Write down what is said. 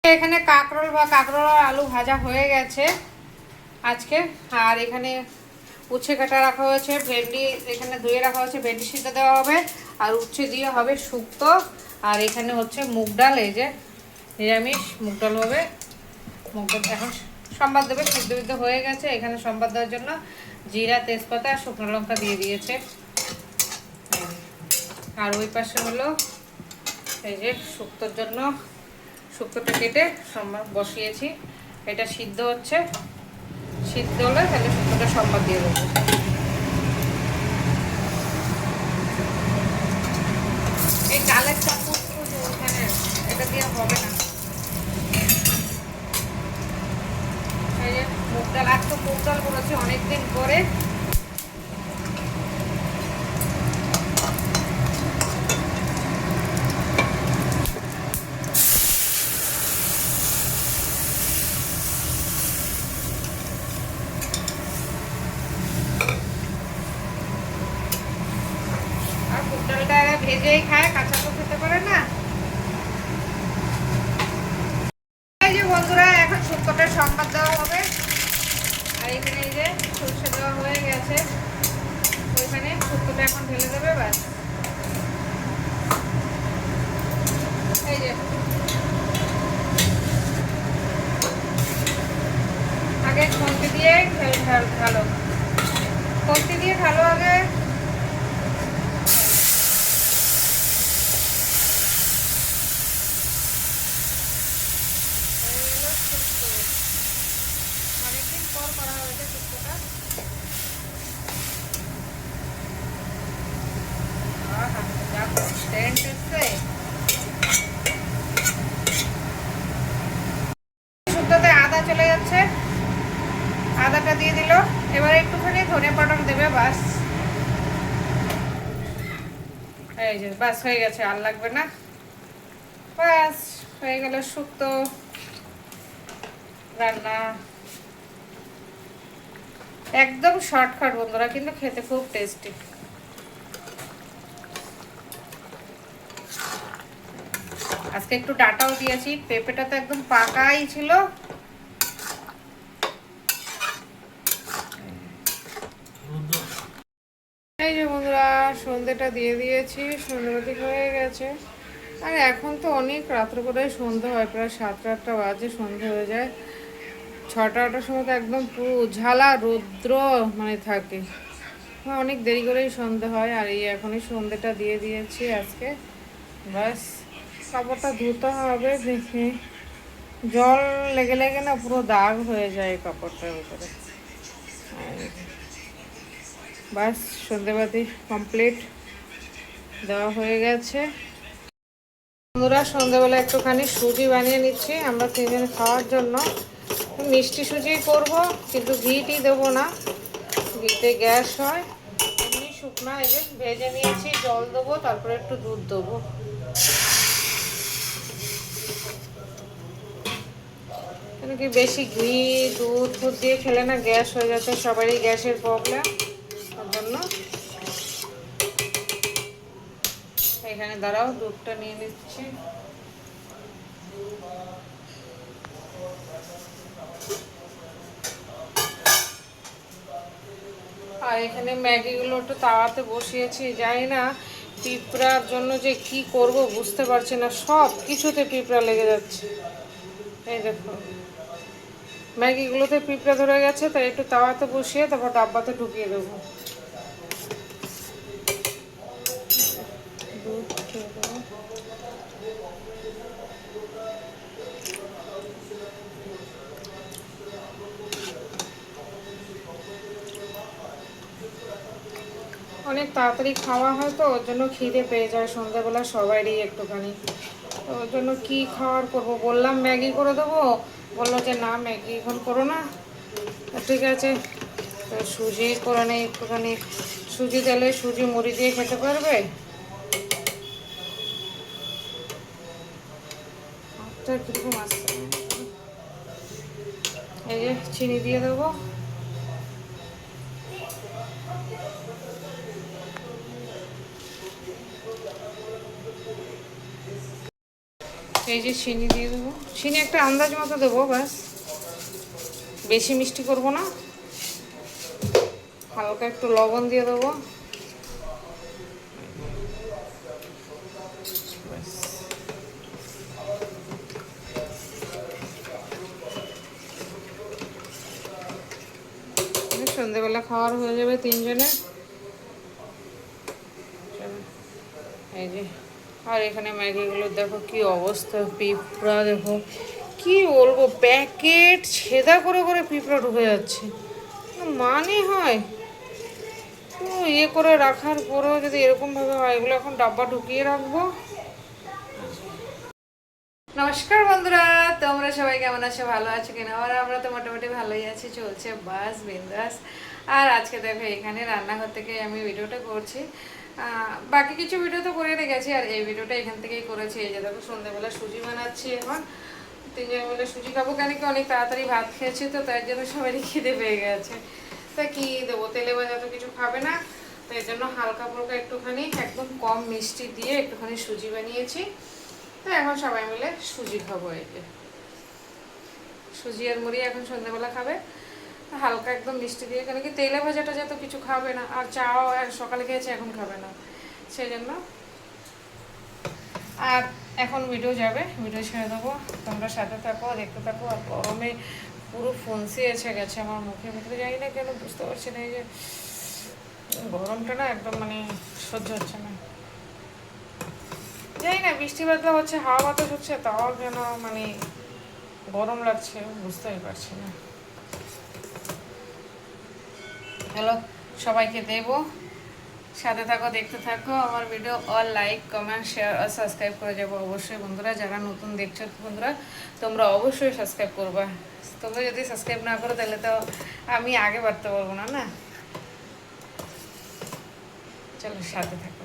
এখানে কাঁকরোল বা কাঁকরোল আর আলু ভাজা হয়ে গেছে আজকে। আর এখানে উচ্ছে কাটা রাখা হয়েছে, ভেন্ডি এখানে ধুয়ে রাখা হয়েছে, ভেন্ডি সিদ্ধ দেওয়া হবে, আর উচ্ছে দিয়ে হবে শুক্তো। আর এখানে হচ্ছে মুগ ডাল, এই যে নিরামিষ মুগ ডাল হবে। মুগ ডাল এখন সম্বাদ দেবে, সিদ্ধ বিদ্ধ হয়ে গেছে। এখানে সম্বাদ দেওয়ার জন্য জিরা, তেজপাতা আর শুকনো লঙ্কা দিয়ে দিয়েছে। আর ওই পাশে হলো এই যে শুক্তোর জন্য শুক্তোটা কেটে সম্বাদ বসিয়েছি। এটা সিদ্ধ হচ্ছে, সিদ্ধ হলে তাহলে শুক্তোটা সম্বাদ দিয়ে দেবো। এই ডালের চামচ ওখানে এটা দিয়ে হবে না। এই যে মুগ ডাল, আজ তো মুগ ডাল করেছি অনেকদিন পরে। আর মুগ ডালটা ভেজেই খায়, কাঁচা তো খেতে পারে না। এই যে বন্ধুরা, এখন শুক্তোটার সম্বাদ দেওয়া হবে। আর এখানে এই যে সরষে দেওয়া হয়ে গেছে, ওইখানে শুক্তোটা এখন ঢেলে দেবে। ব্যাস, এই যে আগে খুন্তি দিয়ে ঢালো, খুন্তি দিয়ে ঢালো আগে। অনেকদিন পর করা হয়েছে শুক্তোটা। যা সেন্ট এসছে। শুক্তোতে আদা চলে যাচ্ছে, আদাটা দিয়ে দিল। এবার একটুখানি ধনে পাউডার দেবে, বাস। এই যে বাস হয়ে গেছে, আর লাগবে না। বাস হয়ে গেল শুক্তো রান্না। একদম শর্টকাট বন্ধুরা, কিন্তু খেতে খুব টেস্টি। আজকে একটু ডাটাও দিয়েছি, পেঁপেটা তো একদম পাকাই ছিল। এই যে বন্ধুরা, সন্ধ্যেটা দিয়ে দিয়েছি, সন্ধ্যেবাতি হয়ে গেছে। আর এখন তো অনেক রাত্র করে সন্ধ্যে হয়, প্রায় 7-8টা বাজে সন্ধ্যে হয়ে যায়। 6টা-8টার সময় তো একদম পুরো ঝালা রৌদ্র মানে থাকে, অনেক দেরি করেই সন্ধ্যে হয়। আর এই এখনই সন্ধ্যেটা দিয়ে দিয়েছি আজকে। ব্যাস, কাপড়টা ধুতে হবে। দেখি জল লেগে লেগে না পুরো দাগ হয়ে যায় কাপড়টার উপরে। বাস, সন্ধ্যেবাতি কমপ্লিট, দেওয়া হয়ে গেছে। বন্ধুরা, সন্ধ্যেবেলা একটুখানি সুজি বানিয়ে নিচ্ছি আমরা তিনজন খাওয়ার জন্য। মিষ্টি সুজি করব, কিন্তু ঘিটি দেবো না, ঘিতে গ্যাস হয়। এমনি শুকনা এই যে ভেজে নিয়েছি, জল দেবো, তারপরে একটু দুধ দেবো। কেন কি বেশি ঘি দুধ ফুদ দিয়ে খেলে না গ্যাস হয়ে যাচ্ছে, সবারই গ্যাসের প্রবলেম। তার জন্য এখানে দাঁড়াও, দুধটা নিয়ে নিচ্ছি। আর এখানে ম্যাগিগুলো একটু তাওয়াতে বসিয়েছি। জানি না পিঁপড়ার জন্য যে কি করব বুঝতে পারছি না, সব কিছুতে পিঁপড়া লেগে যাচ্ছে। এই দেখো, ম্যাগিগুলোতে পিঁপড়া ধরে গেছে, তাই একটু তাওয়াতে বসিয়ে তারপর ডাব্বাতে ঢুকিয়ে দেবো। অনেক তাড়াতাড়ি খাওয়া হয় তো, ওর জন্য খিদে পেয়ে যায় সন্ধ্যাবেলা সবারই একটুখানি। তো ওর জন্য কী খাওয়ার করবো, বললাম ম্যাগি করে দেবো, বললো যে না ম্যাগি এখন করো না। ঠিক আছে, তো সুজি করে নেই একটুখানি। সুজি দিলে সুজি মুড়ি দিয়ে খেতে পারবে। কীরকম আসছে, এই যে চিনি দিয়ে দেবো। এই যে চিনি দিয়ে দেবো, চিনি একটা আন্দাজ মতো দেবো, ব্যাস বেশি মিষ্টি করব না। হালকা একটু লবণ দিয়ে দেবো, সন্ধ্যেবেলা খাওয়ার হয়ে যাবে তিনজনের। এই যে, আর এখানে ম্যাগিগুলো দেখো কি অবস্থা, পিঁপড়া দেখো, কি বলবো, প্যাকেট ছেদা করে করে পিঁপড়া ঢুকে যাচ্ছে, মানে হয় তো ইয়ে করে রাখার পরেও যদি এরকমভাবে হয়। এগুলো এখন ডাব্বা ঢুকিয়ে রাখবো। নমস্কার বন্ধুরা, তোমরা সবাই কেমন আছো, ভালো আছো কিনা? আর আমরা তো মোটামুটি ভালোই আছি, চলছে বাস বিন্দাস। আর আজকে দেখো এখানে রান্নাঘর থেকে আমি ভিডিওটা করছি। বাকি কিছু ভিডিও তো করে রেখেছি, আর এই ভিডিওটা এখান থেকেই করেছি। এই যে দেখো সন্ধ্যেবেলা সুজি বানাচ্ছি এখন। তিনজন মিলে সুজি খাবো, কেন কি অনেক তাড়াতাড়ি ভাত খেয়েছি তো, তাই জন্য সবারই খিদে পেয়ে গেছে। তা কি দেবো, তেলে ভাজা তো কিছু খাবে না, তো এর জন্য হালকা ফুলকা একটুখানি একদম কম মিষ্টি দিয়ে একটুখানি সুজি বানিয়েছি। তো এখন সবাই মিলে সুজি খাবো। এই যে সুজি আর মুড়ি এখন সন্ধ্যাবেলা খাবে, হালকা একদম মিষ্টি দিয়ে, কেন কি তেলে ভাজাটা যত কিছু খাবে না, আর চাও সকালে খেয়েছে এখন খাবে না, সেই জন্য। আর এখন ভিডিও যাবে, ভিডিও ছেড়ে দেবো, তোমরা সাথে থাকো, দেখতে থাকো। আর গরমে পুরো ফুঁসি এসে গেছে আমার মুখের ভিতরে, যাই না কেন বুঝতে পারছি না, এই যে গরমটা না একদম মানে সহ্য হচ্ছে না। জানি না বৃষ্টি বাদলা হচ্ছে, হাওয়া বাতাস হচ্ছে, তাও কেন মানে গরম লাগছে বুঝতেই পারছি না। হ্যালো, সবাইকে দেবো, সাথে থাকো, দেখতে থাকো আমার video. All like comment share আর সাবস্ক্রাইব করে যাবো অবশ্যই বন্ধুরা। যারা নতুন দেখছো বন্ধুরা, তোমরা অবশ্যই সাবস্ক্রাইব করবা। তোমরা যদি সাবস্ক্রাইব না করো তাহলে তো আমি আগে বাড়তে পারবো না, না। চলো সাথে থাকো।